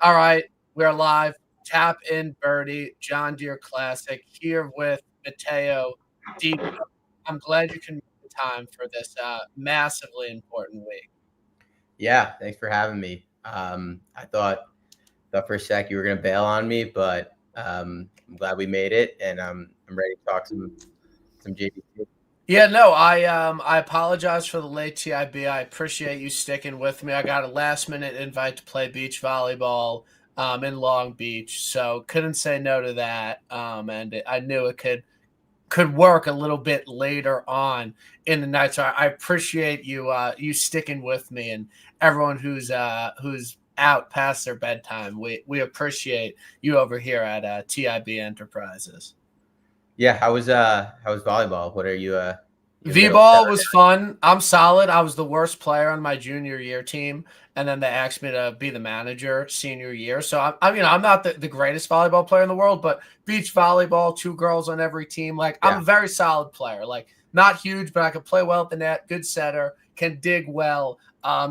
All right, we're live. Tap in Birdie, John Deere Classic, here with Mateo Devo. I'm glad you can make the time for this massively important week. Yeah, thanks for having me. I thought for a sec you were gonna bail on me, but I'm glad we made it, and I'm ready to talk some JDC. Yeah, no, I apologize for the late TIB. I appreciate you sticking with me. I got a last minute invite to play beach volleyball in Long Beach, so couldn't say no to that. And I knew it could work a little bit later on in the night. So I appreciate you sticking with me, and everyone who's out past their bedtime. We appreciate you over here at TIB Enterprises. Yeah, how was volleyball? What are you V-ball was fun. I'm solid. I was the worst player on my junior year team, and then they asked me to be the manager senior year. So I'm not the greatest volleyball player in the world, but beach volleyball, 2 girls on every team. Like, I'm a very solid player. Like, not huge, but I can play well at the net. Good setter, can dig well.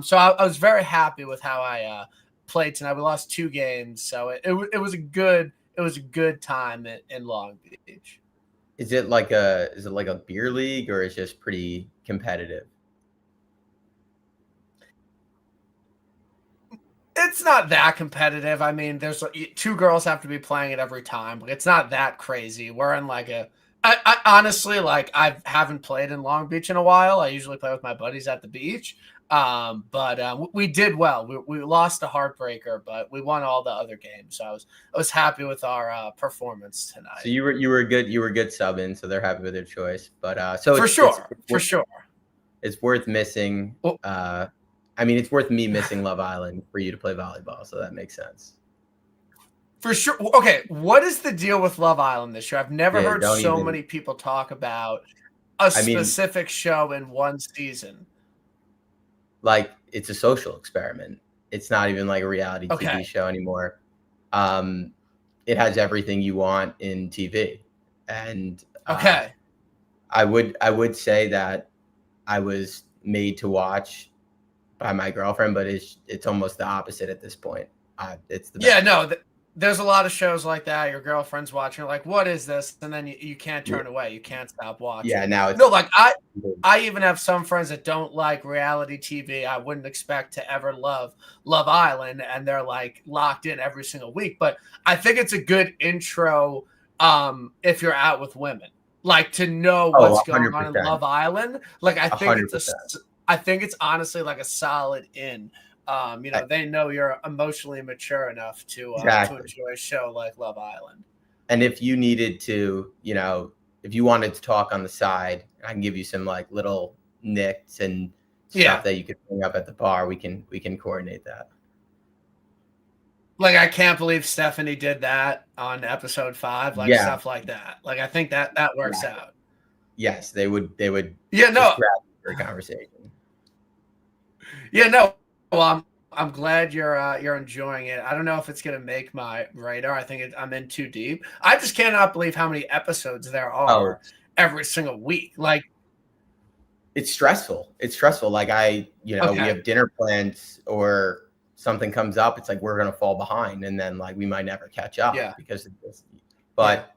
So I was very happy with how I played tonight. We lost 2 games, so it was a good time in Long Beach. Is it like a beer league, or is it just pretty competitive? It's not that competitive. I mean, there's 2 girls have to be playing it every time. It's not that crazy. We're in like I honestly, like, I haven't played in Long Beach in a while. I usually play with my buddies at the beach. But we did well. We lost a heartbreaker, but we won all the other games. So I was happy with our performance tonight. So you were good subbing, so they're happy with their choice. But so for sure, it's worth missing. I mean, it's worth me missing Love Island for you to play volleyball, so that makes sense. For sure. Okay, what is the deal with Love Island this year? I've never heard so many people talk about a specific show in one season. Like, it's a social experiment. It's not even like a reality TV show anymore. It has everything you want in TV, and I would say that I was made to watch by my girlfriend, but it's almost the opposite at this point. It's the best. There's a lot of shows like that. Your girlfriend's watching, you're like, what is this? And then you can't turn away. You can't stop watching. Yeah, now it's like I even have some friends that don't like reality TV. I wouldn't expect to ever love Love Island, and they're like locked in every single week. But I think it's a good intro if you're out with women, like, to know what's going on in Love Island. Like, I think it's honestly like a solid in. They know you're emotionally mature enough to enjoy a show like Love Island. And if you needed to, if you wanted to talk on the side, I can give you some like little nicks and stuff that you could bring up at the bar. We can coordinate that. Like, I can't believe Stephanie did that on episode 5, stuff like that. Like, I think that works out. Yes, they would. Yeah, no. For a conversation. Yeah, no. Well, I'm glad you're enjoying it. I don't know if it's gonna make my radar. I think I'm in too deep. I just cannot believe how many episodes there are every single week. Like, it's stressful. Like, we have dinner plans or something comes up. It's like we're gonna fall behind, and then like we might never catch up because of this. But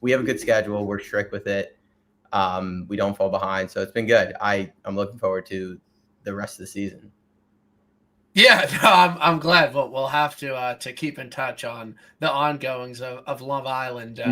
we have a good schedule. We're strict with it. We don't fall behind, so it's been good. I'm looking forward to the rest of the season. Yeah, no, I'm glad. We'll have to keep in touch on the ongoings of Love Island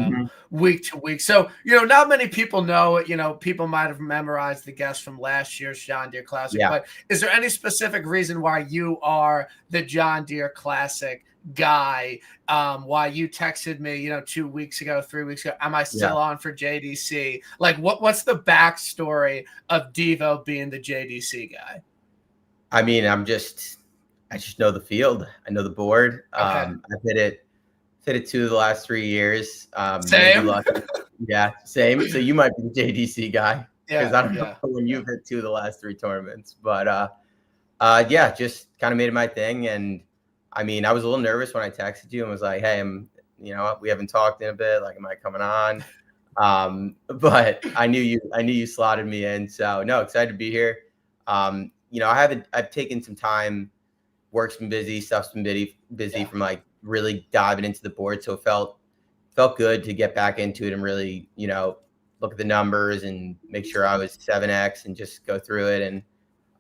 week to week. So, not many people know it. People might have memorized the guests from last year's John Deere Classic. Yeah. But is there any specific reason why you are the John Deere Classic guy? Why you texted me, 2 weeks ago, 3 weeks ago? Am I still on for JDC? Like, what's the backstory of Devo being the JDC guy? I mean, I just know the field. I know the board. I've hit it 2 of the last 3 years. Same. Yeah, same. So you might be the JDC guy because I don't know when you've hit 2 of the last 3 tournaments. But just kind of made it my thing. And I mean, I was a little nervous when I texted you and was like, "Hey, we haven't talked in a bit. Like, am I coming on?" But I knew you slotted me in. So no, excited to be here. I've taken some time. Work's been busy, stuff's been busy from like really diving into the board. So it felt good to get back into it and really, look at the numbers and make sure I was 7X and just go through it. And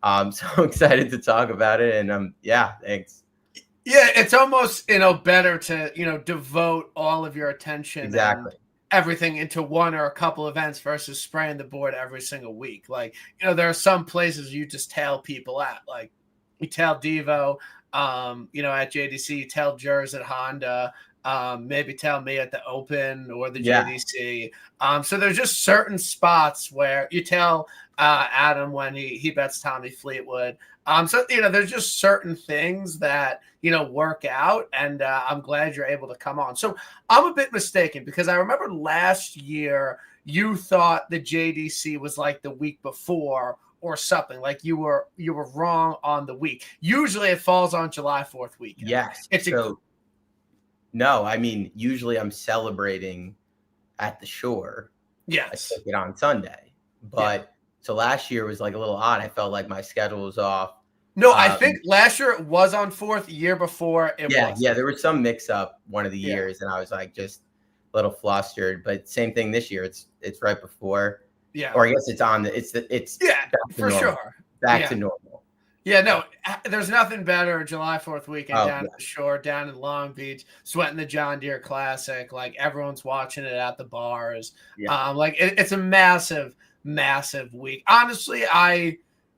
I'm so excited to talk about it. And yeah, thanks. Yeah, it's almost, better to, devote all of your attention Exactly. and everything into one or a couple events versus spraying the board every single week. Like, there are some places you just tail people at. Like, you tail Devo, at JDC, you tail Jers at Honda, maybe tell me at the Open or the JDC. So there's just certain spots where you tell Adam when he bets Tommy Fleetwood. So, there's just certain things that, work out, and I'm glad you're able to come on. So I'm a bit mistaken because I remember last year you thought the JDC was like the week before or something. Like you were wrong on the week. Usually it falls on July 4th weekend. Yes. No, I mean, usually I'm celebrating at the shore. Yes. I took it on Sunday. But so last year was like a little odd. I felt like my schedule was off. No, I think last year it was on 4th. Year before it was. Yeah, there was some mix up one of the years, and I was like just a little flustered. But same thing this year. It's right before. Yeah. Or I guess it's on it's for sure. Back to normal. Yeah, no, there's nothing better July 4th weekend down at the shore, down in Long Beach, sweating the John Deere Classic. Like everyone's watching it at the bars. Yeah. It's a massive, massive week. Honestly,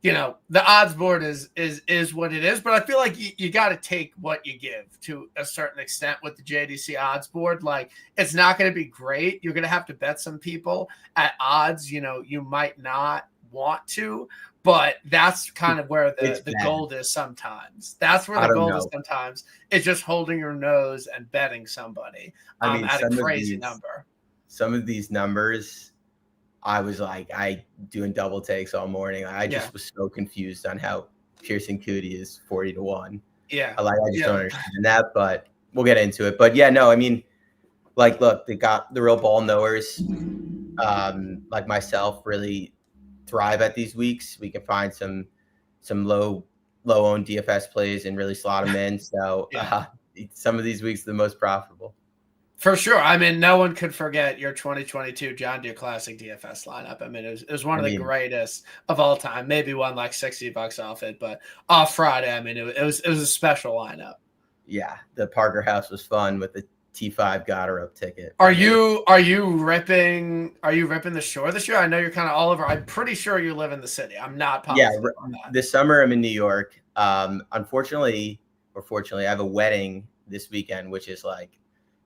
the odds board is what it is, but I feel like you got to take what you give to a certain extent with the JDC odds board. Like it's not going to be great. You're going to have to bet some people at odds, you might not want to, but that's kind of where the gold is sometimes. That's where the gold is sometimes. It's just holding your nose and betting somebody at a crazy number. Some of these numbers, I was like, doing double takes all morning. I just was so confused on how Pearson Cootie is 40-1. Yeah. I just don't understand that, but we'll get into it. But yeah, no, I mean, like, look, they got the real ball knowers, like myself, really thrive at these weeks. We can find some low owned DFS plays and really slot them in. So some of these weeks are the most profitable. For sure. I mean, no one could forget your 2022 John Deere Classic DFS lineup. I mean, it was one of the greatest of all time. Maybe won like $60 off it, but off Friday, I mean, it was a special lineup. Yeah, the Parker House was fun with the T5 Goddard ticket. Are you ripping the shore this year? I know you're kind of all over. I'm pretty sure you live in the city. I'm not positive on that. This summer I'm in New York. Unfortunately or fortunately, I have a wedding this weekend, which is like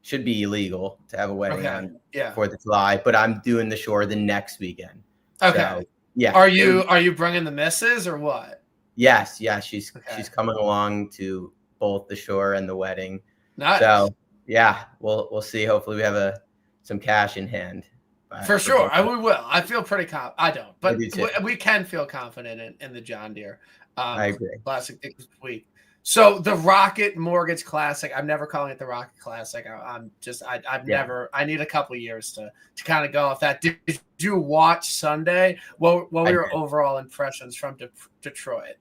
should be illegal to have a wedding on 4th of July, but I'm doing the shore the next weekend. Okay. So, yeah. Are you bringing the missus or what? Yes. Yeah. She's coming along to both the shore and the wedding. Nice. So yeah, we'll see. Hopefully we have some cash in hand. For sure. We will. I feel pretty confident. I don't, but we can feel confident in the John Deere I agree. Classic this week. So the Rocket Mortgage Classic, I'm never calling it the Rocket Classic. I need a couple of years to kind of go off that. Did you watch Sunday? What were your overall impressions from Detroit?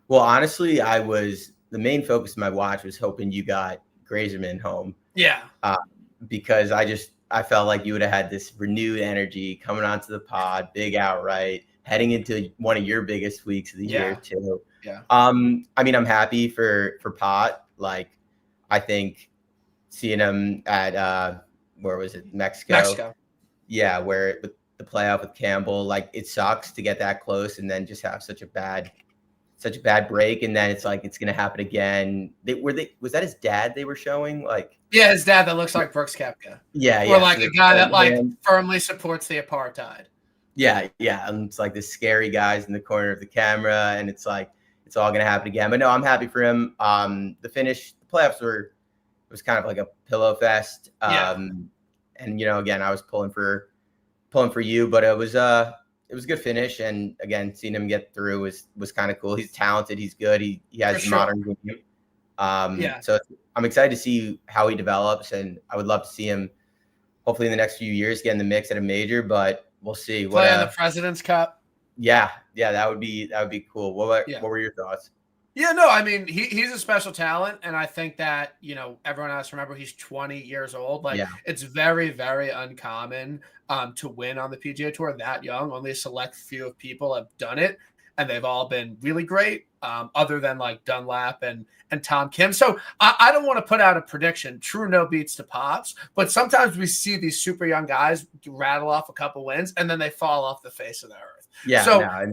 Well, honestly, the main focus of my watch was hoping you got Grazerman home. Yeah. Because I felt like you would have had this renewed energy coming onto the pod, big outright, heading into one of your biggest weeks of the year too. Yeah. I mean, I'm happy for Pot. Like, I think seeing him at where was it? Mexico. Yeah, where with the playoff with Campbell, like it sucks to get that close and then just have such a bad break, and then it's like it's gonna happen again. Was that his dad they were showing? Like, yeah, his dad that looks like Brooks Koepka. Yeah. Or like a guy that firmly supports the apartheid. Yeah, and it's like the scary guys in the corner of the camera, and it's like it's all gonna happen again. But no, I'm happy for him. The playoffs was kind of like a pillow fest. And again, I was pulling for you, but it was a good finish. And again, seeing him get through was kind of cool. He's talented. He's good. He has a modern game. So I'm excited to see how he develops, and I would love to see him hopefully in the next few years get in the mix at a major, but we'll see. Play in the President's Cup. Yeah, that would be cool. What were your thoughts? Yeah, no, I mean, he's a special talent, and I think that, everyone has to remember he's 20 years old. Like, Yeah. it's very, very uncommon to win on the PGA Tour that young. Only a select few of people have done it, and they've all been really great, other than like Dunlap and Tom Kim. So I don't want to put out a prediction. True, no beats to Pops, but sometimes we see these super young guys rattle off a couple wins, and then they fall off the face of the earth. Yeah. So No,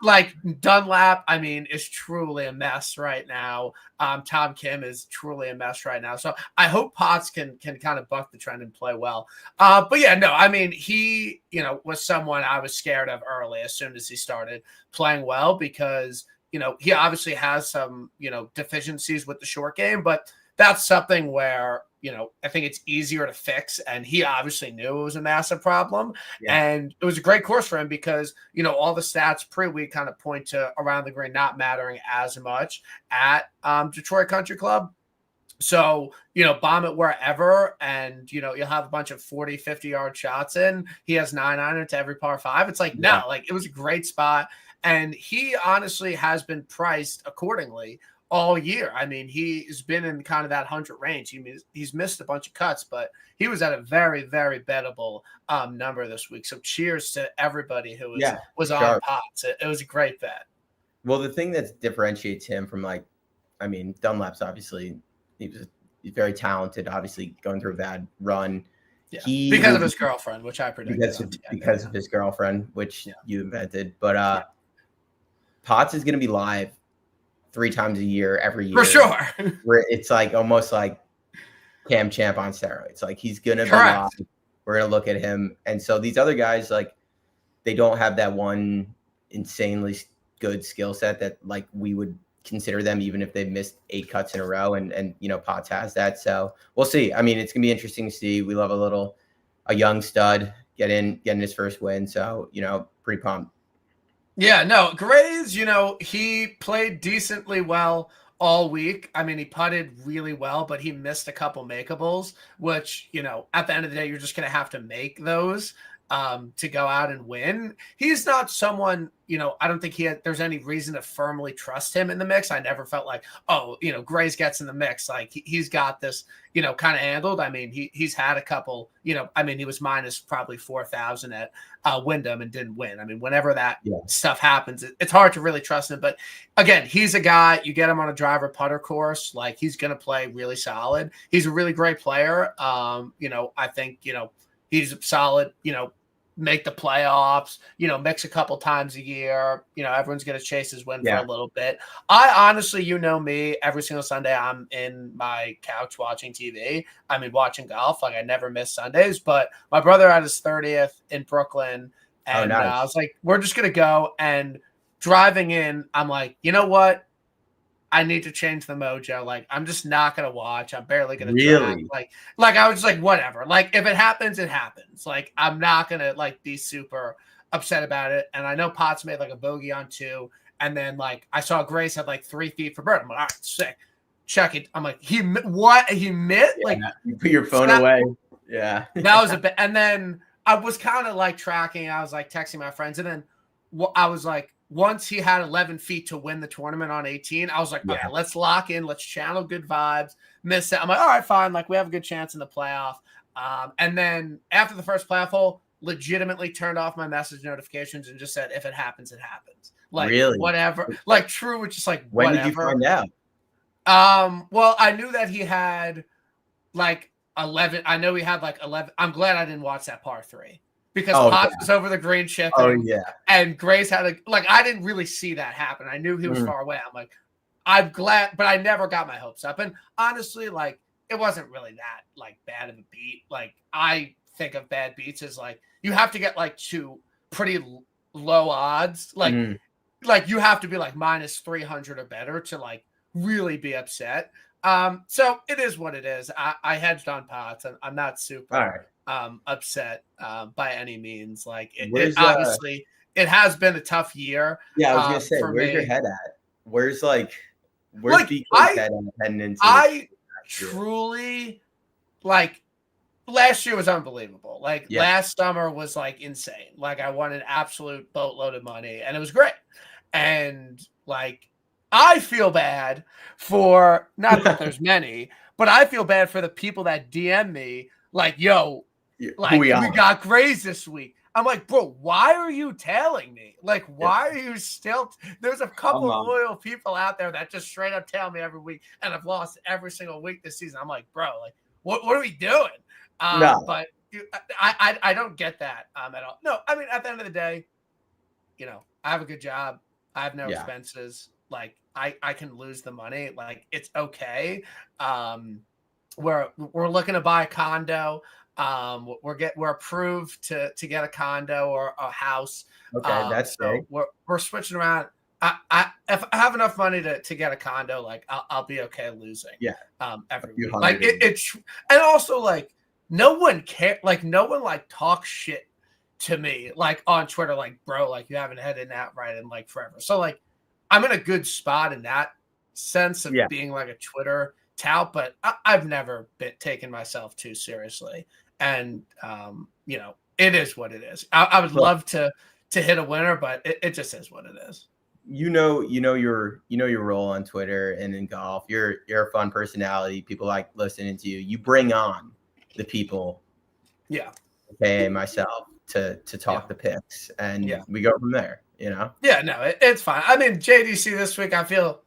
like Dunlap, I mean, is truly a mess right now. Tom Kim is truly a mess right now. So I hope Potts can kind of buck the trend and play well. But yeah, no, I mean, he, was someone I was scared of early as soon as he started playing well, because, he obviously has some, deficiencies with the short game, but that's something where, I think it's easier to fix. And he obviously knew it was a massive problem. yeah. And it was a great course for him because, all the stats pre-week kind of point to around the green not mattering as much at Detroit Country Club. So, bomb it wherever, and, you'll have a bunch of 40, 50-yard shots in. He has 9-iron to every par 5. It's like, no, like, it was a great spot. And he honestly has been priced accordingly all year. I mean, he's been in kind of that 100 range. He's missed a bunch of cuts, but he was at a very, very bettable number this week. So cheers to everybody who was on Pots. It was a great bet. Well, the thing that differentiates him from, like, I mean, Dunlap's obviously he's very talented, obviously going through a bad run. Yeah. Because of his girlfriend, which I predicted. Because of his girlfriend, which you invented. But Potts is going to be live 3 times a year, every year. For sure. Where it's like almost like Cam Champ on steroids. Like, he's going to be live. We're going to look at him. And so these other guys, like, they don't have that one insanely good skill set that, like, we would consider them, even if they've missed 8 cuts in a row. And Potts has that. So we'll see. I mean, it's going to be interesting to see. We love a young stud getting his first win. So, pretty pumped. Yeah, no, Grays, he played decently well all week. I mean, he putted really well, but he missed a couple makeables, which, at the end of the day, you're just going to have to make those to go out and win. He's not someone, I don't think there's any reason to firmly trust him in the mix. I never felt like, Grays gets in the mix. Like, he's got this, kind of handled. I mean, he's had a couple, he was minus probably 4,000 at Wyndham and didn't win. I mean, whenever that stuff happens, it's hard to really trust him. But again, he's a guy, you get him on a driver putter course, like, he's going to play really solid. He's a really great player. I think, he's solid, make the playoffs, mix a couple times a year. Everyone's going to chase his win for a little bit. I honestly, me, every single Sunday I'm in my couch watching TV. I mean, watching golf. Like, I never miss Sundays. But my brother had his 30th in Brooklyn. And nice. I was like, we're just going to go. And driving in, I'm like, you know what? I need to change the mojo. Like, I'm just not going to watch. I'm barely going to really? Like I was just like, whatever. Like, if it happens, it happens. Like, I'm not going to, like, be super upset about it. And I know Potts made, like, a bogey on 2. And then, like, I saw Grace had, like, 3 feet for bird. I'm like, all right, sick. Check it. I'm like, what? He missed? Like, you put your phone away. Yeah. That was a bit. And then I was kind of, like, tracking. I was, like, texting my friends. And then I was like, once he had 11 feet to win the tournament on 18, I was like, okay, let's lock in. Let's channel good vibes. Miss it. I'm like, all right, fine. Like, we have a good chance in the playoff. And then after the first playoff hole, legitimately turned off my message notifications and just said, if it happens, it happens. Like, whatever. Like, True, which is like, when whatever. Did you find out? Well, I knew that he had like 11. I know he had like 11. I'm glad I didn't watch that par 3. Because Potts was over the green chip. And Grace had I didn't really see that happen. I knew he was far away. I'm like, I'm glad, but I never got my hopes up. And honestly, like, it wasn't really that, like, bad of a beat. Like, I think of bad beats as, like, you have to get, like, to pretty low odds. Like, you have to be, like, minus 300 or better to, like, really be upset. So it is what it is. I hedged on Potts, and I'm not super upset by any means. Like, it obviously it has been a tough year. Yeah, I was gonna say, where's your head at? Where's BK's head at heading into? I truly, like, last year was unbelievable. Like, last summer was, like, insane. Like, I won an absolute boatload of money, and it was great. And, like, I feel bad for, not that there's many, but I feel bad for the people that DM me like, yo, like we got Grays this week. I'm like, bro, why are you telling me? Like, why are you still? There's a couple of loyal people out there that just straight up tell me every week, and I've lost every single week this season. I'm like, bro, like, what are we doing? No. But I don't get that at all. No, I mean, at the end of the day, you know, I have a good job. I have no expenses. Like, I can lose the money. Like, it's okay. We're looking to buy a condo. We're approved to get a condo or a house. Okay, that's so big. we're switching around. If I have enough money to get a condo, like I'll be okay losing. Yeah. Every week. Like it's and also like no one care. Like no one like talks shit to me like on Twitter. Like, bro, like you haven't had in that right in like forever. So like I'm in a good spot in that sense of being like a Twitter tout, but I've never been taken myself too seriously. And you know, it is what it is. I would love to hit a winner, but it just is what it is. You know your role on Twitter and in golf. You're a fun personality. People like listening to you. You bring on the people. Yeah. Okay, myself to talk the picks, and we go from there. You know. Yeah, no, it's fine. I mean, JDC this week, I feel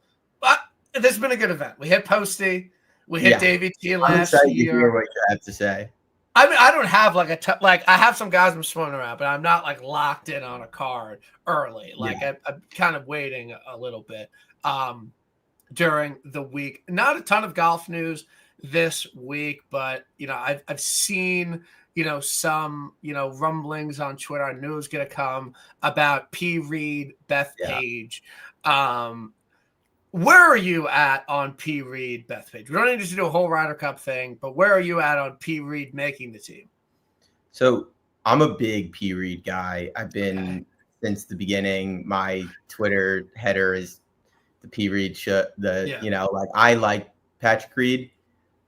this has been a good event. We hit Posty, we hit Davey T last year. To hear what you have to say. I mean, I don't have like I have some guys I'm swimming around, but I'm not like locked in on a card early. Like I'm kind of waiting a little bit during the week. Not a ton of golf news this week, but you know, I've seen some rumblings on Twitter. I knew it was going to come about P. Reed, Bethpage. Where are you at on P. Reed, Bethpage? We don't need to do a whole Ryder Cup thing, but where are you at on P. Reed making the team? So I'm a big P. Reed guy. I've been since the beginning. My Twitter header is the P. Reed I like Patrick Reed.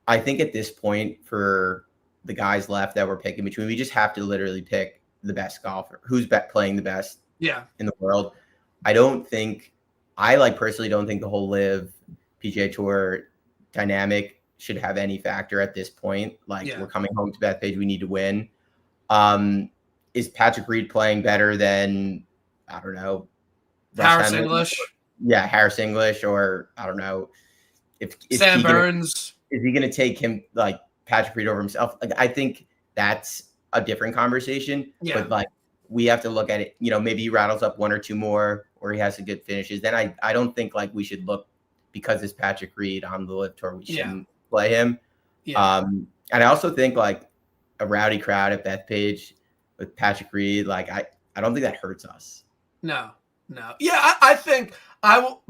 I think at this point for the guys left that we're picking between, we just have to literally pick the best golfer who's playing the best in the world. I personally don't think the whole live PGA Tour dynamic should have any factor at this point. Like we're coming home to Bethpage, we need to win. Is Patrick Reed playing better than, I don't know, Harris English? Yeah, Harris English, or I don't know if Sam Burns. Is he going to take him like Patrick Reed over himself? Like I think that's a different conversation. Yeah. But like we have to look at it. You know, maybe he rattles up one or two more, or he has some good finishes. Then I don't think like we should look because it's Patrick Reed on the Live Tour. We shouldn't play him. Yeah. And I also think like a rowdy crowd at Bethpage with Patrick Reed, like I don't think that hurts us. No. Yeah, I think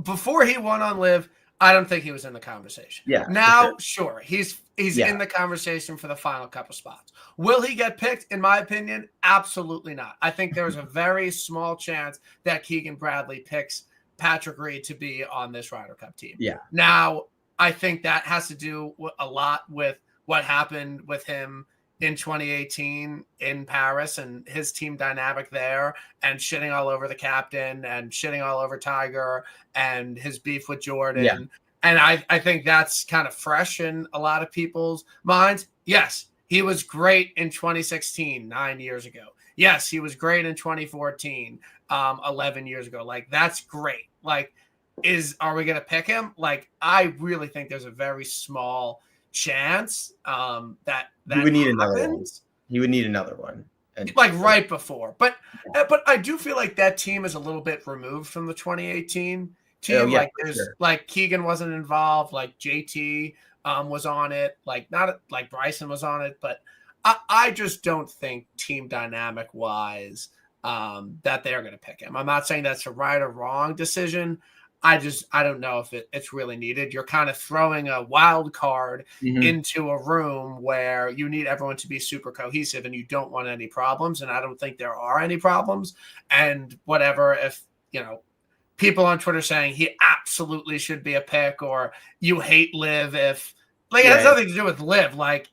before he won on Live, I don't think he was in the conversation. Yeah. Now, sure, he's in the conversation for the final couple spots. Will he get picked? In my opinion, absolutely not. I think there's a very small chance that Keegan Bradley picks Patrick Reed to be on this Ryder Cup team. Yeah. Now, I think that has to do a lot with what happened with him in 2018 in Paris and his team dynamic there, and shitting all over the captain and shitting all over Tiger and his beef with Jordan. Yeah. And I think that's kind of fresh in a lot of people's minds. Yes, he was great in 2016, 9 years ago. Yes, he was great in 2014, 11 years ago. Like, that's great. Like, are we going to pick him? Like, I really think there's a very small chance that he would need another one. He would need another one, like right before. But I do feel like that team is a little bit removed from the 2018 team. Oh, yeah, like there's like Keegan wasn't involved, like JT was on it, like not like Bryson was on it, but I just don't think team dynamic wise that they're going to pick him. I'm not saying that's a right or wrong decision. I don't know if it's really needed. You're kind of throwing a wild card into a room where you need everyone to be super cohesive and you don't want any problems. And I don't think there are any problems. And whatever, if, people on Twitter saying he absolutely should be a pick, or you hate Liv if, like, it has nothing to do with Liv. Like,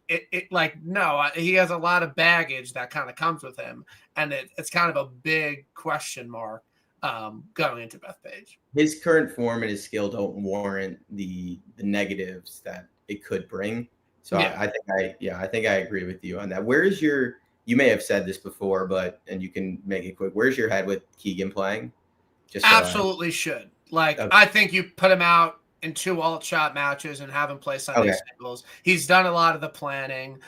no, he has a lot of baggage that kind of comes with him. And it's kind of a big question mark going into Bethpage. His current form and his skill don't warrant the negatives that it could bring. So Yeah. I think I agree with you on that. Where is your? You may have said this before, and you can make it quick. Where's your head with Keegan playing? Just absolutely should. Like, okay. I think you put him out in 2 alt-shot matches and have him play Sunday singles. He's done a lot of the planning.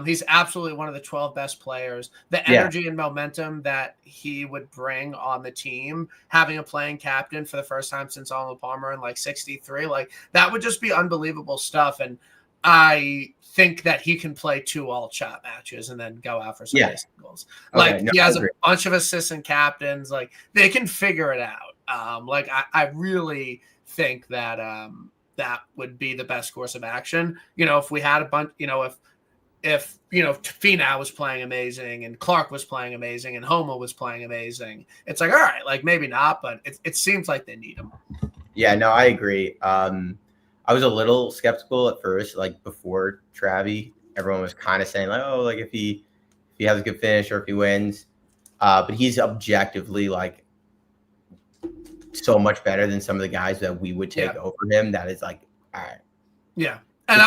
He's absolutely one of the 12 best players. The energy and momentum that he would bring on the team, having a playing captain for the first time since Arnold Palmer in like 63, like that would just be unbelievable stuff. And I think that he can play 2 alt-shot matches and then go out for Sunday singles. Like he has a bunch of assistant captains. Like they can figure it out. Like I really think that that would be the best course of action. You know, if we had a bunch, you know, if you know, Finau was playing amazing and Clark was playing amazing and Homa was playing amazing, it's like, all right, like maybe not, but it seems like they need him. Yeah, no, I agree. I was a little skeptical at first, like before Travie, everyone was kind of saying like, oh, like if he has a good finish or if he wins, but he's objectively like so much better than some of the guys that we would take over him. That is like, all right. Yeah. And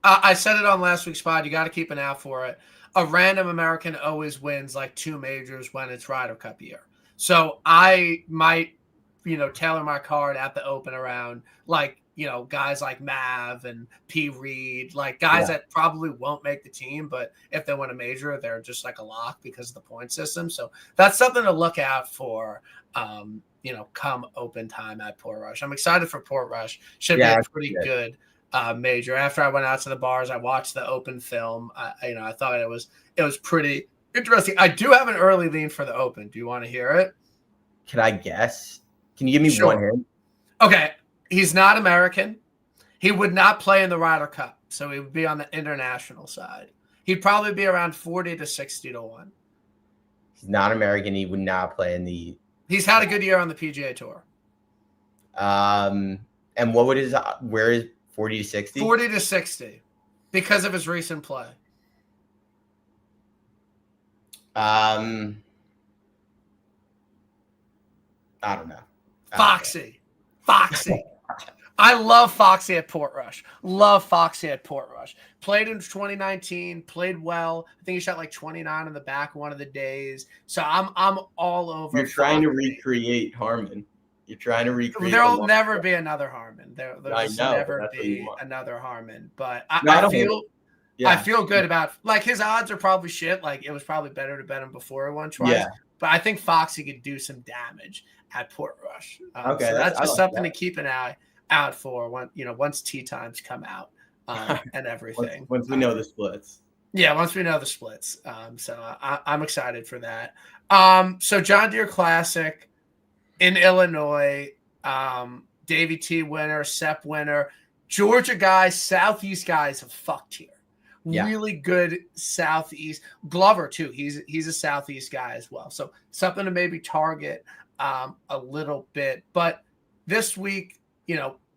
I said it on last week's pod. You got to keep an eye for it. A random American always wins like 2 majors when it's Ryder Cup year. So I might, you know, tailor my card at the Open around like, you know, guys like Mav and P. Reed, like guys that probably won't make the team, but if they win a major, they're just like a lock because of the point system. So that's something to look out for. You know, come Open time at Portrush. I'm excited for Portrush. Should be a pretty good major. After I went out to the bars, I watched the Open film. You know, I thought it was pretty interesting. I do have an early lean for the Open. Do you want to hear it? Can I guess? Can you give me one hint? Okay. He's not American. He would not play in the Ryder Cup, so he would be on the international side. He'd probably be around 40 to 60 to 1. He's not American. He would not play in the. He's had a good year on the PGA Tour. And what would where is 40 to 60? 40 to 60 because of his recent play. I don't know. Foxy. I love Foxy at Portrush. Played in 2019, played well. I think he shot like 29 in the back one of the days. So I'm all over. You're trying to recreate Harmon. There'll never be another Harmon. There'll never be another Harmon. But I feel good about, like, his odds are probably shit. Like, it was probably better to bet him before he won twice. Yeah. But I think Foxy could do some damage at Portrush. So that's just something to keep an eye out for once tee times come out and everything. Once we know the splits. Yeah, once we know the splits. So I'm excited for that. So John Deere Classic in Illinois, Davey T winner, Sepp winner, Georgia guys, Southeast guys have fucked here. Yeah. Really good Southeast. Glover too. He's a Southeast guy as well. So something to maybe target a little bit. But this week,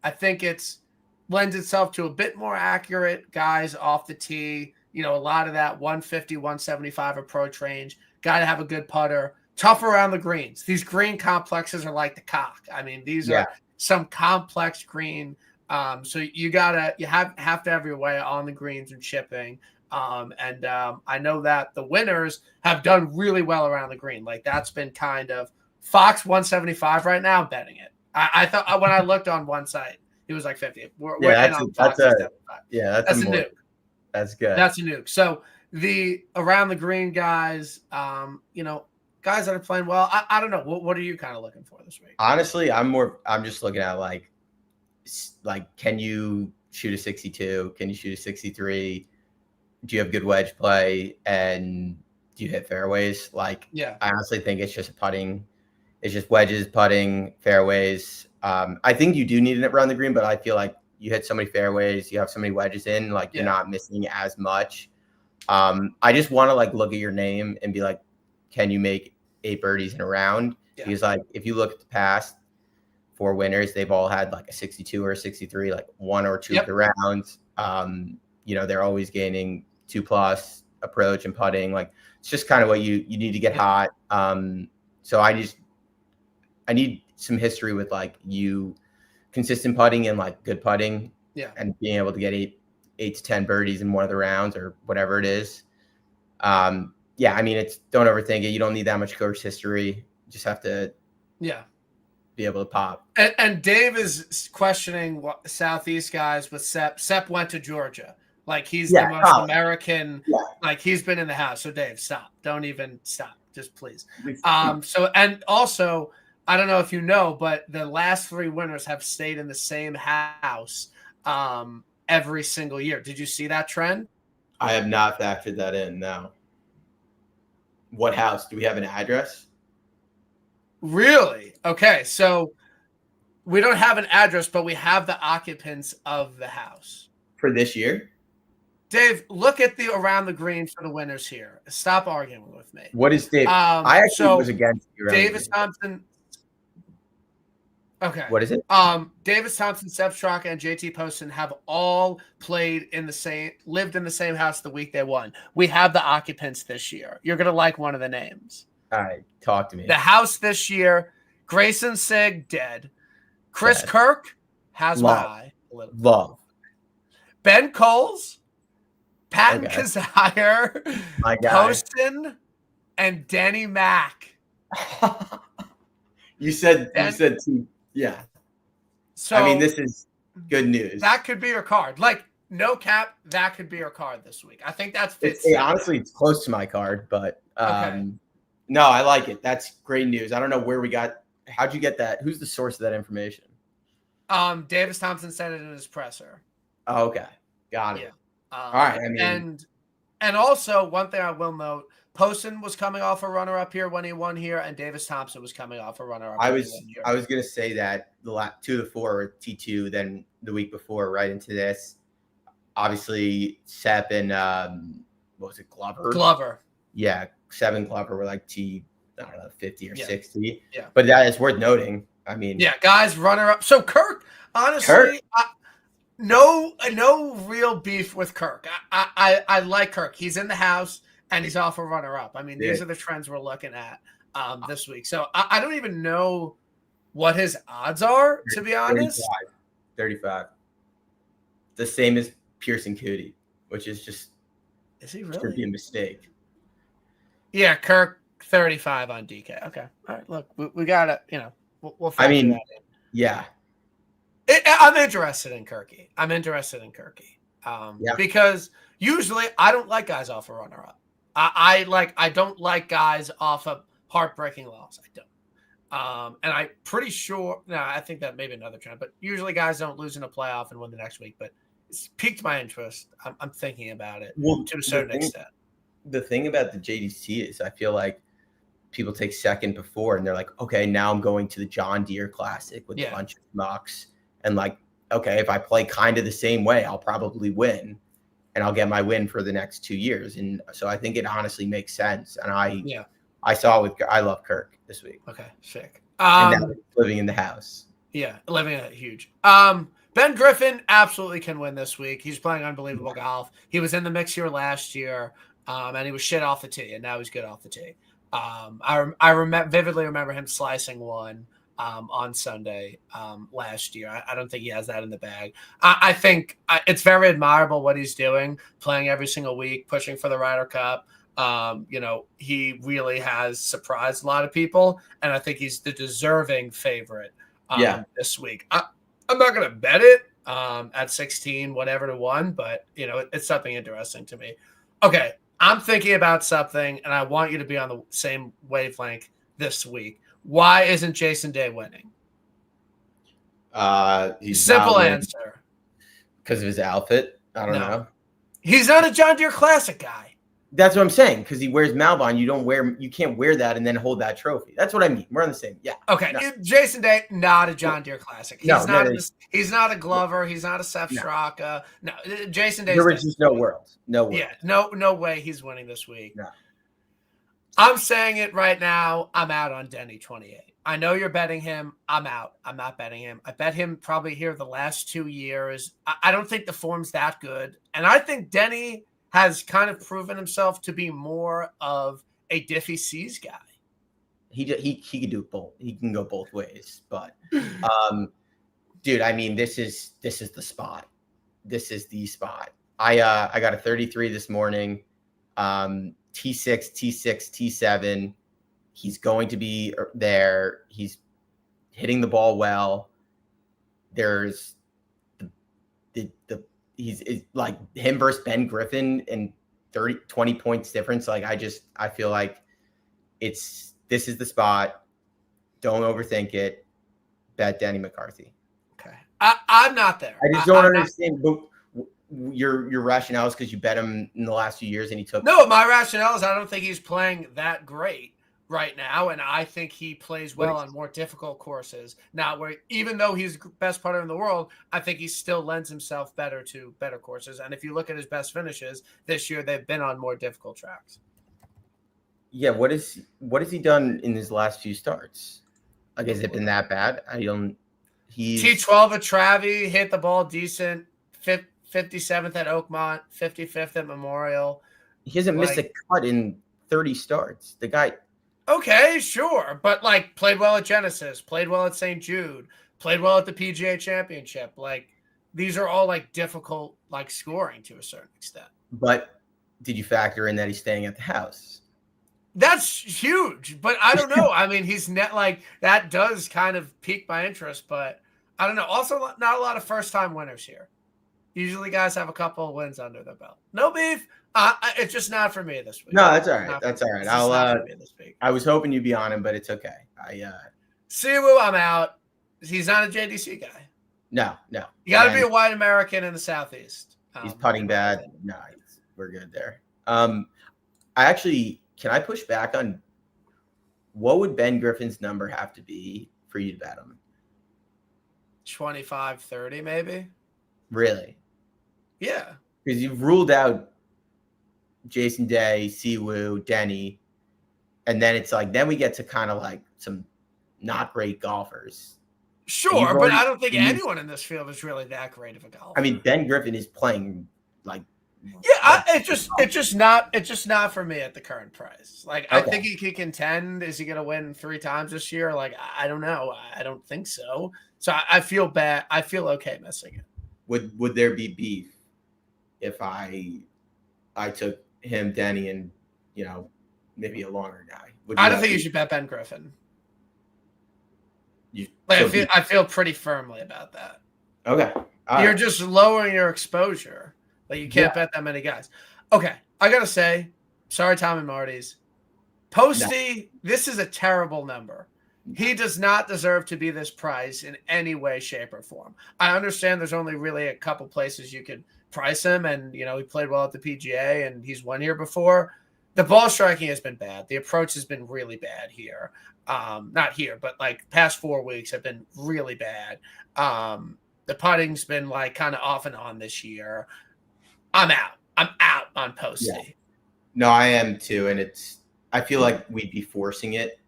I think lends itself to a bit more accurate guys off the tee. A lot of that 150, 175 approach range. Got to have a good putter. Tough around the greens. These green complexes are like the cock. I mean, these are some complex green. So you have to have your way on the greens and chipping. And I know that the winners have done really well around the green. Like, that's been kind of Fox 175 right now. I'm betting it. I thought when I looked on one site, it was like 50. That's a nuke. That's good. That's a nuke. So the around the green guys, guys that are playing well. I don't know. What are you kind of looking for this week? Honestly, I'm just looking at like, can you shoot a 62? Can you shoot a 63? Do you have good wedge play? And do you hit fairways? I honestly think it's just putting. It's just wedges, putting, fairways. I think you do need it around the green, but I feel like you hit so many fairways, you have so many wedges in, you're not missing as much. I just want to look at your name and be like, can you make 8 birdies in a round? Yeah. Because if you look at the past 4 winners, they've all had a 62 or a 63, 1 or 2 per rounds. They're always gaining 2+ approach and putting. It's just kind of what you need to get hot. So I need some history with like you consistent putting and like good putting. Yeah. And being able to get eight to 10 birdies in one of the rounds or whatever it is. Yeah, I mean, don't overthink it. You don't need that much course history. You just have to be able to pop. And Dave is questioning what Southeast guys with Sepp. Sepp went to Georgia. Like he's the most American. Yeah. Like he's been in the house. So Dave, stop. Don't even stop. Just please. So and also, I don't know if you know, but the last 3 winners have stayed in the same house every single year. Did you see that trend? I have not factored that in. No. What house? Do we have an address? Really? Okay. So we don't have an address, but we have the occupants of the house. For this year? Dave, look at the around the green for the winners here. Stop arguing with me. What is Dave? I actually was against you. Davis Thompson. Okay. What is it? Davis Thompson, Sepp Straka, and JT Poston have all lived in the same house the week they won. We have the occupants this year. You're gonna like one of the names. All right, talk to me. The house this year: Grayson Sigg, dead. Chris Kirk has my eye. Love. Ben Coles, Patton Kazire, Poston, and Denny Mac. You said two. Yeah. So I mean, this is good news. That could be your card. Like, no cap, that could be your card this week. I think that's fits. Honestly, it's close to my card, but no, I like it. That's great news. I don't know where we got. How'd you get that? Who's the source of that information? Davis Thompson said it in his presser. Oh, okay. Got it. Yeah. All right. I mean, and also one thing I will note: Poston was coming off a runner-up here when he won here, and Davis Thompson was coming off a runner-up. I was going to say that the 2 to 4 were T2, then the week before, right into this. Obviously, Sepp and what was it, Glover? Glover. Yeah, 7 Glover were like I don't know, 50 or 60. Yeah. But that is worth noting. I mean, yeah, guys, runner-up. So Kirk, honestly, no real beef with Kirk. I like Kirk. He's in the house. And he's off a runner-up. I mean, these are the trends we're looking at this week. So I don't even know what his odds are, to be honest. 35. The same as Pearson Cootie, which is just – is he really? Should be a mistake. Yeah, Kirk, 35 on DK. Okay. All right, look, we got to, we'll factor that in. Yeah. I'm interested in Kirky. Because usually I don't like guys off a runner-up. I don't like guys off a heartbreaking loss. I don't. And I'm pretty sure. No, I think that may be another trend. But usually guys don't lose in a playoff and win the next week. But it's piqued my interest. I'm thinking about it to a certain extent. The thing about the JDC is I feel like people take second before and they're like, okay, now I'm going to the John Deere Classic with a bunch of mucks. And like, okay, if I play kind of the same way, I'll probably win. And I'll get my win for the next 2 years. And so I think it honestly makes sense. And I saw it I love Kirk this week. Okay, sick. And now living in the house. Yeah, living in it, huge. Ben Griffin absolutely can win this week. He's playing unbelievable golf. He was in the mix here last year, and he was shit off the tee, and now he's good off the tee. I vividly remember him slicing one on Sunday last year. I don't think he has that in the bag. I think it's very admirable what he's doing, playing every single week, pushing for the Ryder Cup. He really has surprised a lot of people, and I think he's the deserving favorite this week. I'm not going to bet it at 16, whatever to 1, but it's something interesting to me. Okay, I'm thinking about something, and I want you to be on the same wavelength this week. Why isn't Jason Day winning? He's simple answer. Because of his outfit. I don't know. He's not a John Deere Classic guy. That's what I'm saying. Because he wears Malbon. You can't wear that and then hold that trophy. That's what I mean. We're on the same. Yeah. Okay. No. Jason Day, not a John Deere Classic. He's not a Glover. He's not a Sepp Straka. No. Jason Day. There is just no world. No world. Yeah. No way he's winning this week. No. I'm saying it right now. I'm out on Denny 28. I know you're betting him. I'm out. I'm not betting him. I bet him probably here the last 2 years. I don't think the form's that good. And I think Denny has kind of proven himself to be more of a Diffie Seas guy. He could do both. He can go both ways. But, dude, I mean, this is the spot. This is the spot. I got a 33 this morning. T6, T6, T7. He's going to be there. He's hitting the ball well. There's he's like him versus Ben Griffin and 20 points difference. Like I feel like this is the spot. Don't overthink it. Bet Denny McCarthy. Okay. I'm not there. I just don't understand your rationale is because you bet him in the last few years and he took. No, my rationale is I don't think he's playing that great right now, and I think he plays well on more difficult courses. Not where, even though he's the best putter in the world, I think he still lends himself better to better courses. And if you look at his best finishes this year, they've been on more difficult tracks. Yeah, what has he done in his last few starts? Like, has it been that bad? He's T12 at Travie, hit the ball decent, 57th at Oakmont, 55th at Memorial. He hasn't missed a cut in 30 starts. The guy. Okay, sure. But like played well at Genesis, played well at St. Jude, played well at the PGA Championship. Like these are all like difficult, like scoring to a certain extent. But did you factor in that he's staying at the house? That's huge, but I don't know. I mean, he's net like that does kind of pique my interest, but I don't know. Also, not a lot of first-time winners here. Usually, guys have a couple of wins under their belt. No beef. It's just not for me this week. No, that's all right. That's all right. This week. I was hoping you'd be on him, but it's okay. Siwoo, I'm out. He's not a JDC guy. No. You got to be a white American in the Southeast. He's putting bad. No, we're good there. Can I push back on what would Ben Griffin's number have to be for you to bet him? 25, 30 maybe. Really? Yeah. Because you've ruled out Jason Day, Siwoo, Denny, and then it's like then we get to kind of like some not great golfers. Sure, but I don't think anyone in this field is really that great of a golfer. I mean, Ben Griffin is playing like. Yeah, it's just not for me at the current price. Like, okay. I think he can contend. Is he going to win 3 times this year? Like, I don't know. I don't think so. So I feel bad. I feel okay missing it. Would there be beef if I took him, Denny, and maybe a longer guy? I don't think you should bet Ben Griffin. I feel pretty firmly about that. Okay, you're just lowering your exposure. Like, you can't bet that many guys. Okay, I got to say, sorry, Tom and Marty's. Posty, this is a terrible number. He does not deserve to be this price in any way, shape, or form. I understand there's only really a couple places you could price him, and, he played well at the PGA, and he's won here before. The ball striking has been bad. The approach has been really bad here. Not here, but, like, past 4 weeks have been really bad. The putting's been, like, kind of off and on this year. I'm out on Posty. Yeah. No, I am too, and I feel like we'd be forcing it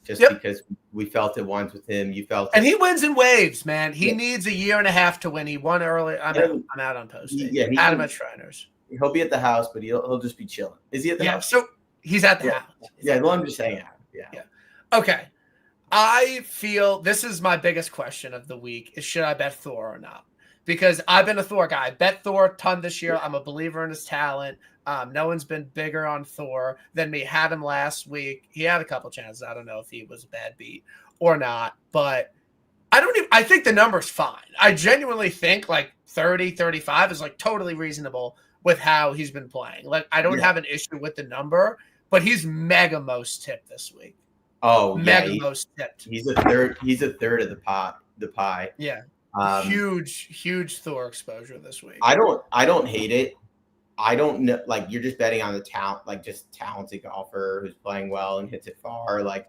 just because we felt it once with him. You felt and he wins in waves, man. He needs a year and a half to win. He won early. I'm out on Posty. Adam at Shriners. He'll be at the house, but he'll just be chilling. Is he at the house? So he's at the house. Well, I'm just saying. Yeah. Okay. I feel this is my biggest question of the week: is should I bet Thor or not? Because I've been a Thor guy. I bet Thor a ton this year. I'm a believer in his talent. No one's been bigger on Thor than me. Had him last week. He had a couple chances. I don't know if he was a bad beat or not. But I think the number's fine. I genuinely think like 30, 35 is like totally reasonable with how he's been playing. Like, I don't have an issue with the number, but he's mega most tipped this week. Oh, mega most tipped. He's a third of the pie. Yeah. Huge Thor exposure this week. I don't hate it. I don't know, like, you're just betting on the talent, like just talented golfer who's playing well and hits it far. Like,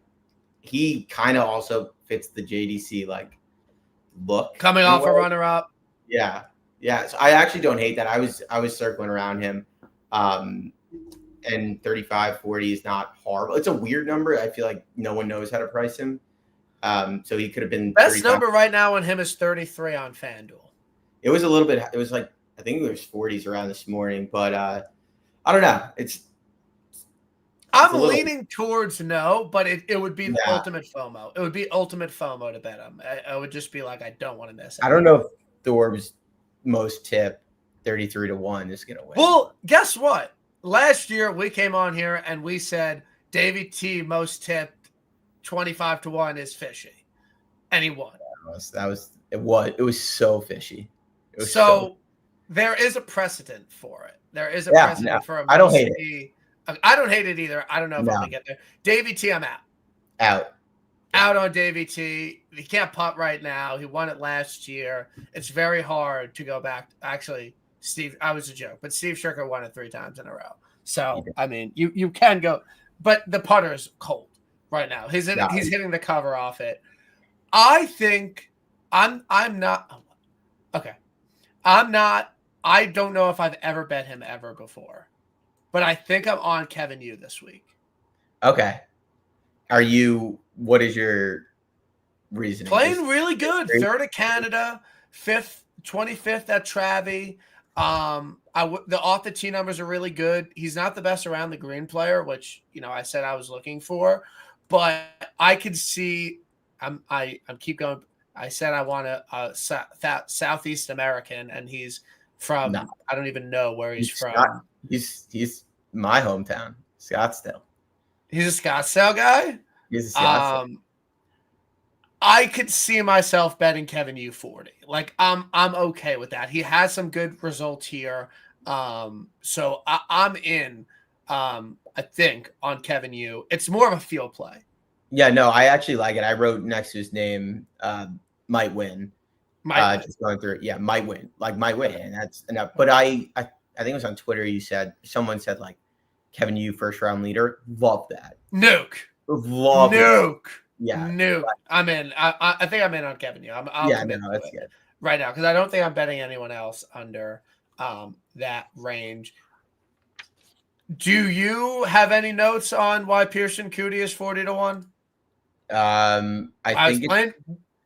he kind of also fits the JDC like look. Coming off a runner up. Yeah. So I actually don't hate that. I was circling around him. And 35, 40 is not horrible. It's a weird number. I feel like no one knows how to price him. So he could have been best number right now on him is 33 on FanDuel. It was a little bit. It was like I think it was 40s around this morning, but I don't know. I'm leaning towards no, but it would be the Yeah. ultimate FOMO. It would be ultimate FOMO to bet him. I would just be like, I don't want to miss it. I don't know if Thorb's most tip 33-1 is going to win. Well, guess what? Last year we came on here and we said Davey T most tipped 25-1 is fishy, and he won. It was so fishy. It was so there is a precedent for it. There is a precedent for a I don't hate it. I don't hate it either. I don't know if I'm gonna get there. Davey T, I'm out. Out on Davey T. He can't putt right now. He won it last year. It's very hard to go back. Actually, Steve, I was a joke, but Steve Stricker won it 3 times in a row. So I mean, you can go, but the putter is cold right now. He's hitting the cover off it. I think I'm not okay. I'm not. I don't know if I've ever bet him ever before, but I think I'm on Kevin Yu this week. Okay. What is your reasoning? Playing really good. 3rd at Canada, 25th at Travie. The off the tee numbers are really good. He's not the best around the green player, which, I said I was looking for, but I could see, I'm keep going. I said I want a Southeast American, and he's from, I don't even know where he's from. He's my hometown, Scottsdale. He's a Scottsdale guy? He's a Scottsdale. I could see myself betting Kevin Yu 40. Like, I'm okay with that. He has some good results here. So I'm in, I think, on Kevin Yu. It's more of a field play. Yeah, no, I actually like it. I wrote next to his name, might win. Just going through it. Yeah, might win. Like, might win. And that's enough. But I think it was on Twitter, someone said, like, Kevin Yu first round leader. Love that. Nuke. Love Nuke. It. Yeah. Nuke. I'm in. I think I'm in on Kevin Yu. That's good. Right now, because I don't think I'm betting anyone else under that range. Do you have any notes on why Pearson Cootie is 40-1? I was playing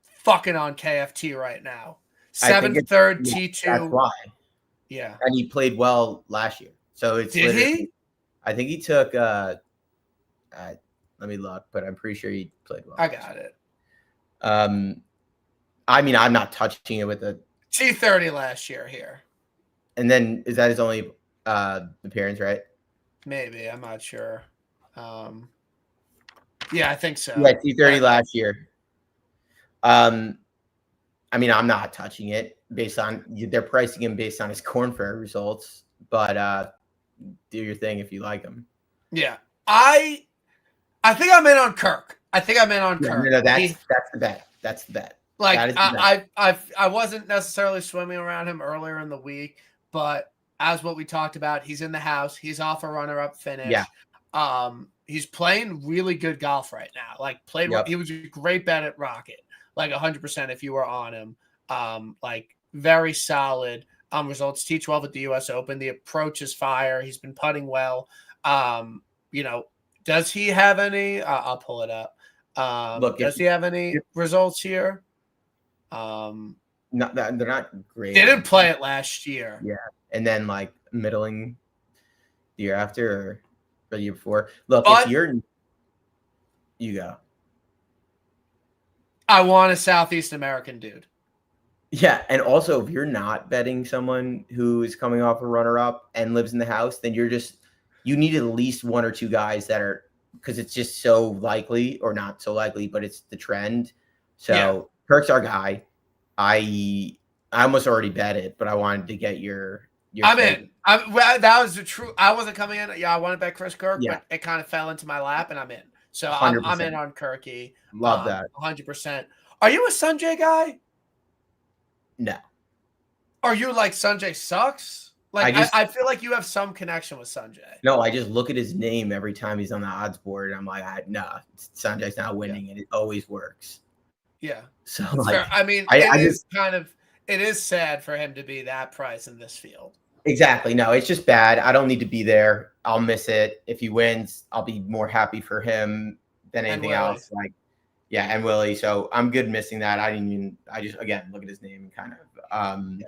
fucking on KFT right now. 7th, 3rd, T2. That's why. Yeah. And he played well last year. So it's Did he? I think he took let me look, but I'm pretty sure he played well. I got it. I mean, I'm not touching it with a T30 last year here. And then is that his only appearance, right? Maybe. I'm not sure. Yeah, I think so. Yeah, T30 last year. I mean, I'm not touching it based on they're pricing him based on his Corn Fair results, but do your thing if you like him. Yeah. I think I'm in on Kirk. Kirk. No, that's the bet. That's the bet. Like, I wasn't necessarily swimming around him earlier in the week, but as what we talked about, he's in the house. He's off a runner-up finish. Yeah. He's playing really good golf right now. Like, he was a great bet at Rocket. Like 100% if you were on him. Like, very solid results. T12 at the U.S. Open. The approach is fire. He's been putting well. Does he have any? I'll pull it up. Does he have any results here? They're not great. They didn't play it last year. Yeah, and then like middling the year after or the year before. Look, if you go. I want a Southeast American dude. Yeah, and also if you're not betting someone who is coming off a runner-up and lives in the house, then you need at least 1 or 2 guys that are, because it's just so likely, or not so likely, but it's the trend. So Kirk's our guy. I almost already bet it, but I wanted to get your I'm in. That was the truth. I wasn't coming in. Yeah, I wanted to bet Chris Kirk, but it kind of fell into my lap, and I'm in. So I'm in on Kirky. Love that. 100%. Are you a Sanjay guy? No. Are you like Sanjay sucks? Like I feel like you have some connection with Sanjay. No, I just look at his name every time he's on the odds board, and I'm like, Sanjay's not winning, and it always works. Yeah. So like, I mean, it is sad for him to be that price in this field. Exactly. No, it's just bad. I don't need to be there. I'll miss it. If he wins, I'll be more happy for him than anything else. Like, yeah, and Willie. So I'm good missing that. I just again look at his name and kind of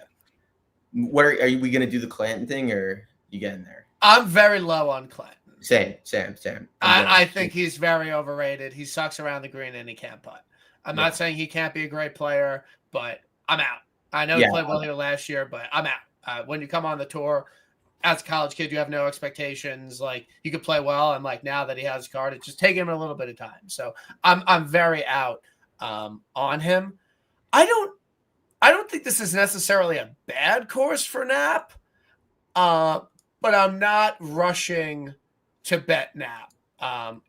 What are we gonna do the Clanton thing, or you getting there? I'm very low on Clanton. Same. I think he's very overrated. He sucks around the green and he can't putt. I'm not saying he can't be a great player, but I'm out. I know he played well here last year, but I'm out. When you come on the tour as a college kid, you have no expectations. Like, you could play well, and like now that he has a card, it's just taking him a little bit of time. So I'm very out on him. I don't think this is necessarily a bad course for Knapp, but I'm not rushing to bet Knapp,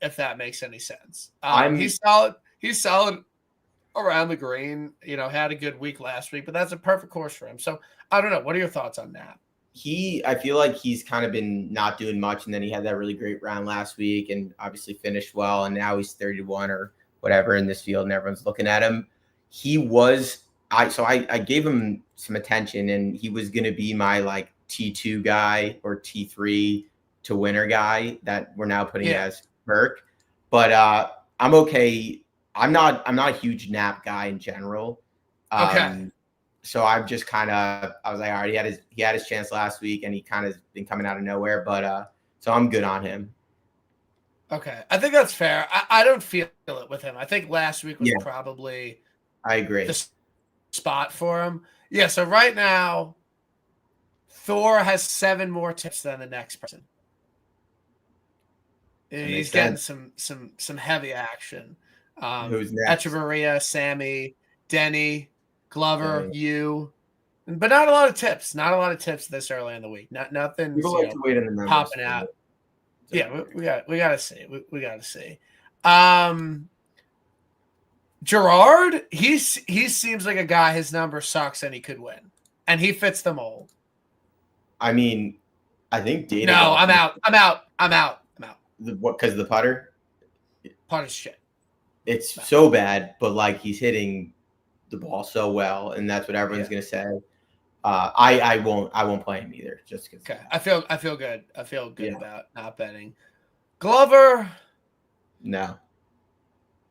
if that makes any sense. He's solid. He's solid around the green. Had a good week last week, but that's a perfect course for him. So I don't know. What are your thoughts on Knapp? I feel like he's kind of been not doing much, and then he had that really great round last week and obviously finished well, and now he's 30-1 or whatever in this field, and everyone's looking at him. I gave him some attention, and he was going to be my like T2 guy or T3 to winner guy that we're now putting as Kirk. But I'm okay. I'm not a huge Knapp guy in general. Okay. So I'm just I was like, all right, he had his chance last week, and he kind of been coming out of nowhere. But so I'm good on him. Okay, I think that's fair. I don't feel it with him. I think last week was probably I agree the spot for him. Yeah. So right now, Thor has 7 more tips than the next person. And he's getting some heavy action. Who's next? Echeverria, Sammy, Denny, Glover, you, but not a lot of tips. Not a lot of tips this early in the week. Nothing popping out. Yeah, we got to see. We got to see. Gerard, he seems like a guy. His number sucks, and he could win, and he fits the mold. I mean, I think data. No, I'm out. What? Because of the putter. Putter's shit. It's so bad, but like he's hitting the ball so well, and that's what everyone's gonna say. I won't play him either, just because. Okay, I feel good. I feel good about not betting. Glover, no,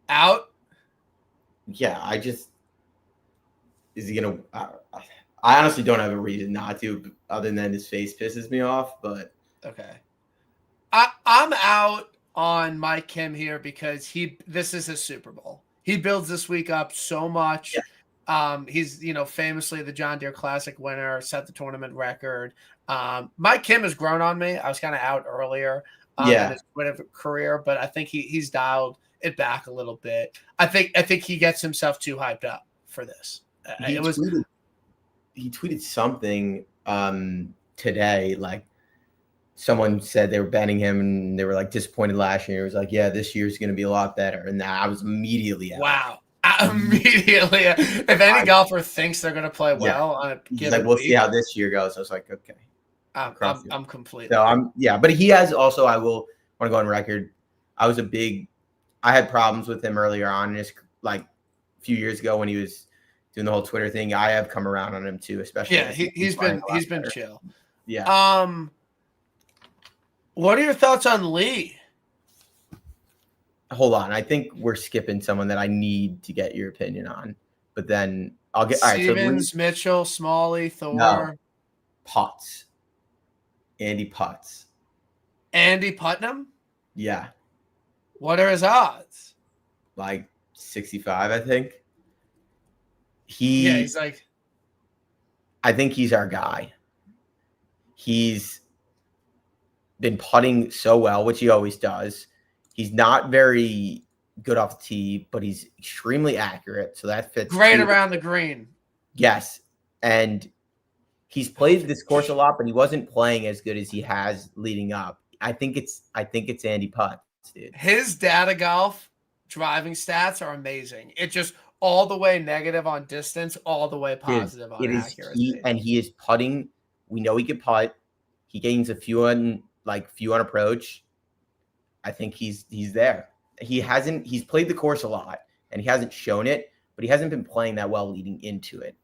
out. Yeah, is he gonna? I honestly don't have a reason not to, other than his face pisses me off. But okay, I'm out on Mike Kim here because this is his Super Bowl. He builds this week up so much. Yeah. He's famously the John Deere Classic winner, set the tournament record. Mike Kim has grown on me. I was kind of out earlier in his career, but I think he's dialed it back a little bit. I think he gets himself too hyped up for this. He tweeted something today, like someone said they were betting him and they were like disappointed last year. It was like, yeah, this year's going to be a lot better. And I was immediately out. Wow. Immediately. If any golfer thinks they're going to play well on a given we'll week, see how this year goes. I was like, okay. I'm completely. So but he has also, I will want to go on record. I had problems with him earlier on, just like a few years ago when he was doing the whole Twitter thing. I have come around on him too, especially. Yeah, he's been chill. Yeah. What are your thoughts on Lee? Hold on. I think we're skipping someone that I need to get your opinion on, but then I'll get Stevens, so Mitchell, Smalley, Thor. No. Putts. Andy Putts. Andy Putnam? Yeah. What are his odds? Like 65, I think. He's like. I think he's our guy. He's been putting so well, which he always does. He's not very good off the tee, but he's extremely accurate. So that fits. Great around the green. Yes. And he's played this course a lot, but he wasn't playing as good as he has leading up. I think it's Andy Putts, dude. His data golf driving stats are amazing. It just all the way negative on distance, all the way positive on accuracy. And he is putting. We know he can putt. He gains a few on approach. I think he's there. He's played the course a lot and he hasn't shown it, but he hasn't been playing that well leading into it.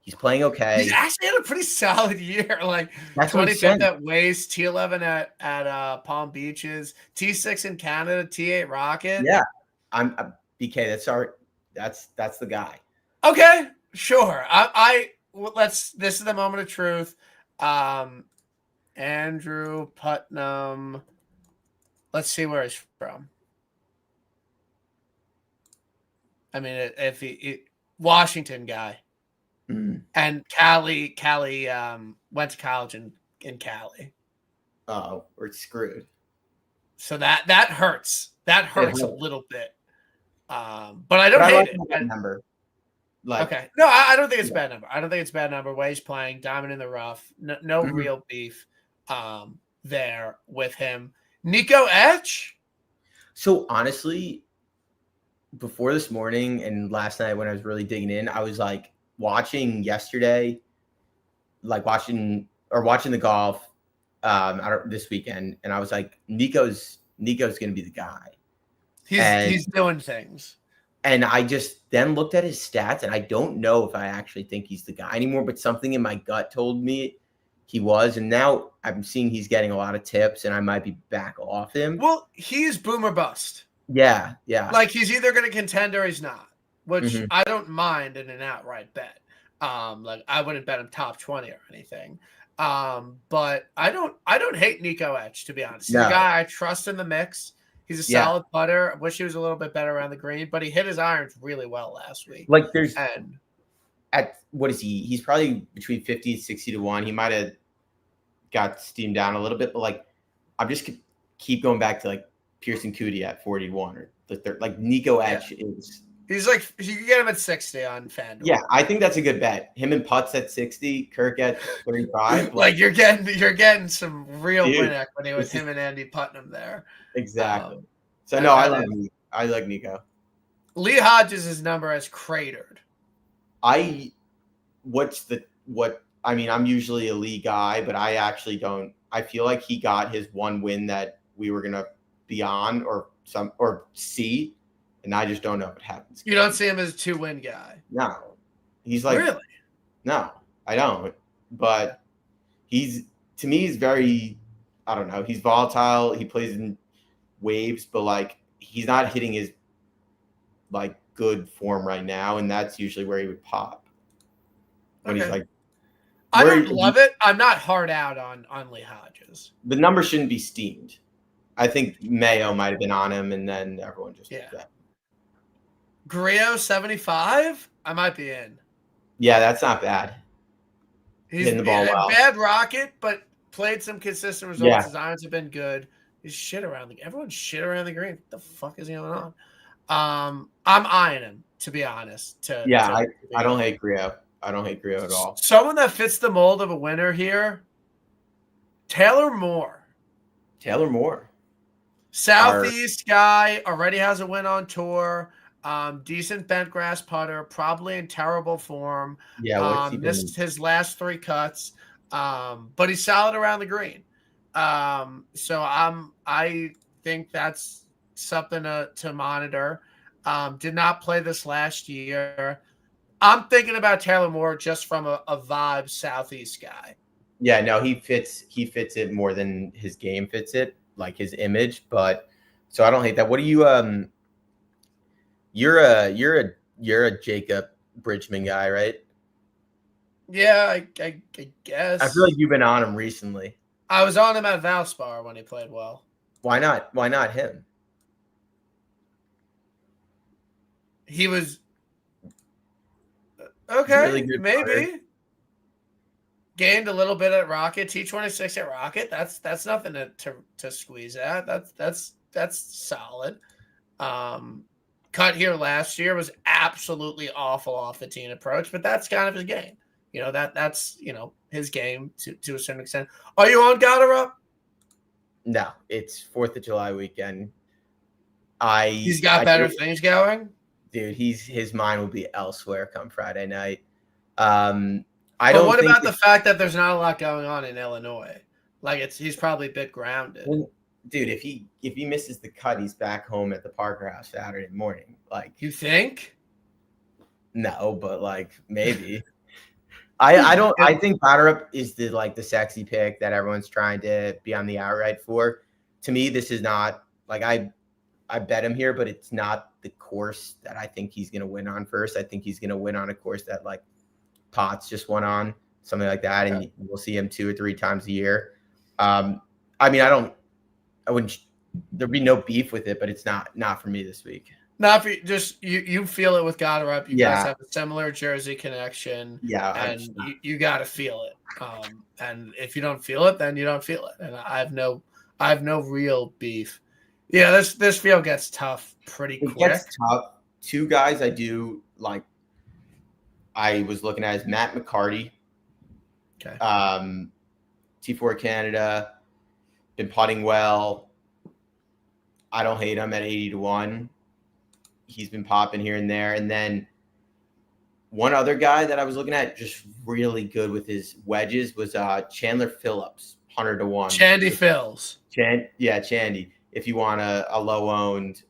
He's playing okay. He's actually had a pretty solid year. Like 25th at Waste, T11 at Palm Beaches, T6 in Canada, T8 Rocket. Yeah. I'm BK. That's the guy. Okay, sure. This is the moment of truth. Andrew Putnam Let's see where he's from. I mean, if he Washington guy, and Cali went to college in Cali. Oh, we're screwed. So that hurts. That hurts a little bit. But I don't hate it. Number. Okay. No, I don't think it's a bad number. I don't think it's a bad number. Way he's playing, diamond in the rough. No real beef there with him. Nico Etch? So honestly, before this morning and last night when I was really digging in, I was like watching yesterday, like watching the golf this weekend, and I was like, Nico's gonna be the guy. He's doing things. And I just then looked at his stats, and I don't know if I actually think he's the guy anymore, but something in my gut told me he was. And now I'm seeing he's getting a lot of tips, and I might be back off him. Well, he's boom or bust. Yeah. Like he's either going to contend or he's not, which I don't mind in an outright bet. Like I wouldn't bet him top 20 or anything. But I don't hate Nico Etch, to be honest. He's a guy I trust in the mix. He's a solid putter. I wish he was a little bit better around the green, but he hit his irons really well last week. Like what is he? He's probably between 50 and 60 to 1. He might have got steamed down a little bit, but like I'm just keep going back to like Pearson Coody at 41 or like Nico Etch is. He's like you can get him at 60 on FanDuel. Yeah, I think that's a good bet. Him and Putts at 60, Kirk at 35. Like you're getting some real win equity with him and Andy Putnam there. Exactly. So no, I like Nico. Lee Hodges' number has cratered. I'm usually a Lee guy, but I actually don't. I feel like he got his one win that we were gonna be on or see, and I just don't know what happens. You don't see him as a 2-win guy. No, he's like really. No, I don't. But he's very. I don't know. He's volatile. He plays in waves, but like he's not hitting his like good form right now, and that's usually where he would pop. When he's like, I don't love it. I'm not hard out on Lee Hodges. The number shouldn't be steamed. I think Mayo might have been on him, and then everyone just Grillo 75. I might be in. Yeah, that's not bad. He's hitting the ball well. Bad rocket, but played some consistent results. Yeah. His irons have been good. He's everyone's shit around the green. What the fuck is going on? I'm eyeing him, to be honest. I don't hate Grillo. I don't hate Grillo at all. Someone that fits the mold of a winner here, Taylor Moore. Southeast guy, already has a win on tour. Decent bent grass putter, probably in terrible form. Yeah, missed his last 3 cuts. But he's solid around the green. So I think that's something to monitor. Did not play this last year. I'm thinking about Taylor Moore just from a vibe Southeast guy. Yeah, no, he fits it more than his game fits it, like his image. But so I don't hate that. What do you You're a Jacob Bridgman guy, right? Yeah, I guess. I feel like you've been on him recently. I was on him at Valspar when he played well. Why not? Why not him? He was okay. Really good maybe player. Gained a little bit at Rocket. T26 at Rocket. That's nothing to squeeze at. That's solid. Cut here last year was absolutely awful off the tee approach, but that's kind of his game. That's his game to a certain extent. Are you on Goddard? No, it's 4th of July weekend. He's got better things going. Dude, his mind will be elsewhere come Friday night. What about the fact that there's not a lot going on in Illinois? Like he's probably a bit grounded. Well, dude, if he misses the cut, he's back home at the Parker House Saturday morning. Like, you think? No, but like maybe. I don't. I think Goddard is the sexy pick that everyone's trying to be on the outright for. To me, this is not like I bet him here, but it's not the course that I think he's going to win on first. I think he's going to win on a course that like Potts just won on, something like that, and we'll see him 2 or 3 times a year. I wouldn't there'd be no beef with it, but it's not for me this week. Not for just you feel it with Goddard. You guys Yeah. have a similar jersey connection. Yeah, and you got to feel it. And if you don't feel it, then you don't feel it. And I have no real beef. Yeah, this field gets tough pretty quick. It gets tough. Two guys I do like. I was looking at is Matt McCarty. Okay. T4 Canada, been putting well. I don't hate him at 80-1. He's been popping here and there. And then one other guy that I was looking at just really good with his wedges was Chandler Phillips, 100-1. Chandy Phils. Chandy. If you want a low owned,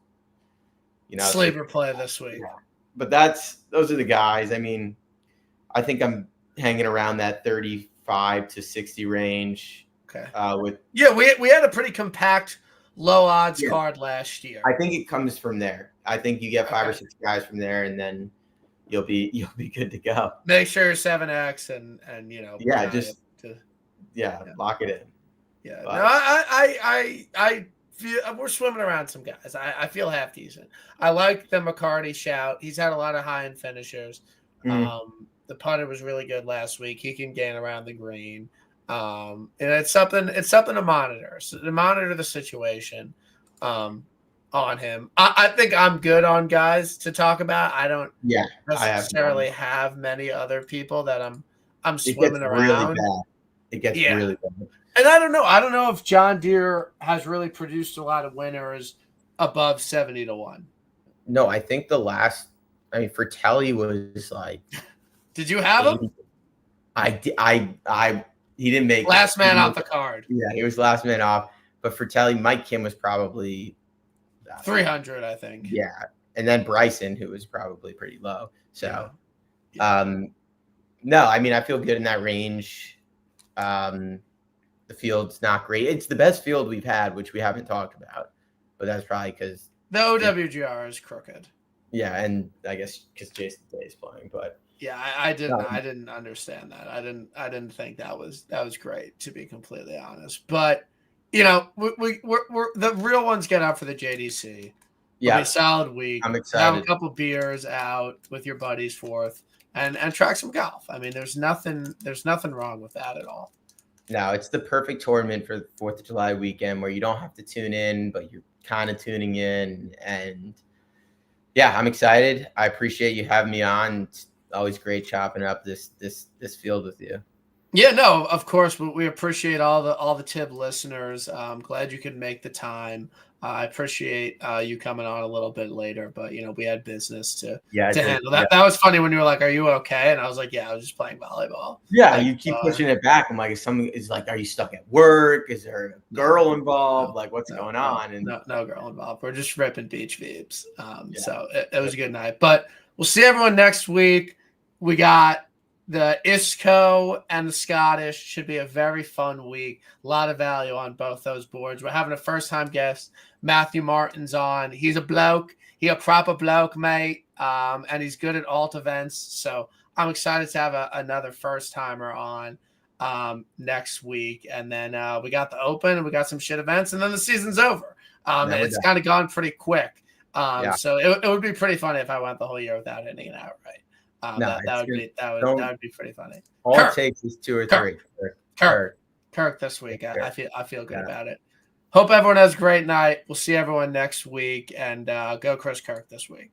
sleeper play this week. Yeah. But those are the guys. I mean, I think I'm hanging around that 35 to 60 range. Okay. We had a pretty compact low odds card last year. I think it comes from there. I think you get 5 or 6 guys from there, and then you'll be good to go. Make sure you're 7X and lock it in. Yeah. But, no, I feel we're swimming around some guys. I feel half decent. I like the McCarty shout. He's had a lot of high end finishers. Mm-hmm. The putter was really good last week. He can gain around the green. And it's something to monitor. So to monitor the situation on him. I think I'm good on guys to talk about. I don't necessarily have many other people that I'm swimming around. Really bad. It gets really bad. And I don't know if John Deere has really produced a lot of winners above 70-1. No, I think Fratelli was like. Did you have him? He didn't make last man off the card. Yeah, he was last man off. But Fratelli, Mike Kim was probably 300, I think. Yeah, and then Bryson, who was probably pretty low. So, no, I mean I feel good in that range. The field's not great. It's the best field we've had, which we haven't talked about. But that's probably because the OWGR is crooked. Yeah, and I guess because Jason Day is playing, but. Yeah, I didn't understand that. I didn't think that was great, to be completely honest. But we're the real ones get out for the JDC. Yeah, it'll be a solid week. I'm excited. Have a couple beers out with your buddies forth and track some golf. I mean, there's nothing wrong with that at all. No, it's the perfect tournament for the 4th of July weekend where you don't have to tune in, but you're kind of tuning in. And yeah, I'm excited. I appreciate you having me on. It's always great chopping up this field with you. Yeah, no, of course. We appreciate all the TIB listeners. I'm glad you could make the time. I appreciate you coming on a little bit later, but we had business to handle. That was funny when you were like, "Are you okay?" And I was like, "Yeah, I was just playing volleyball." Yeah, you keep pushing it back. I'm like, is like, "Are you stuck at work? Is there a girl involved? What's going on?" And no girl involved. We're just ripping beach vibes. So it was a good night. But we'll see everyone next week. We got the ISCO and the Scottish. Should be a very fun week. A lot of value on both those boards. We're having a first-time guest. Matthew Martin's on. He's a bloke. He a proper bloke, mate. And he's good at alt events. So I'm excited to have another first-timer on next week. And then we got the Open and we got some shit events. And then the season's over. It's kind of gone pretty quick. So it would be pretty funny if I went the whole year without hitting it out right. That would be pretty funny. All it takes is 2 or 3. Kirk this week. I feel good about it. Hope everyone has a great night. We'll see everyone next week, and go Chris Kirk this week.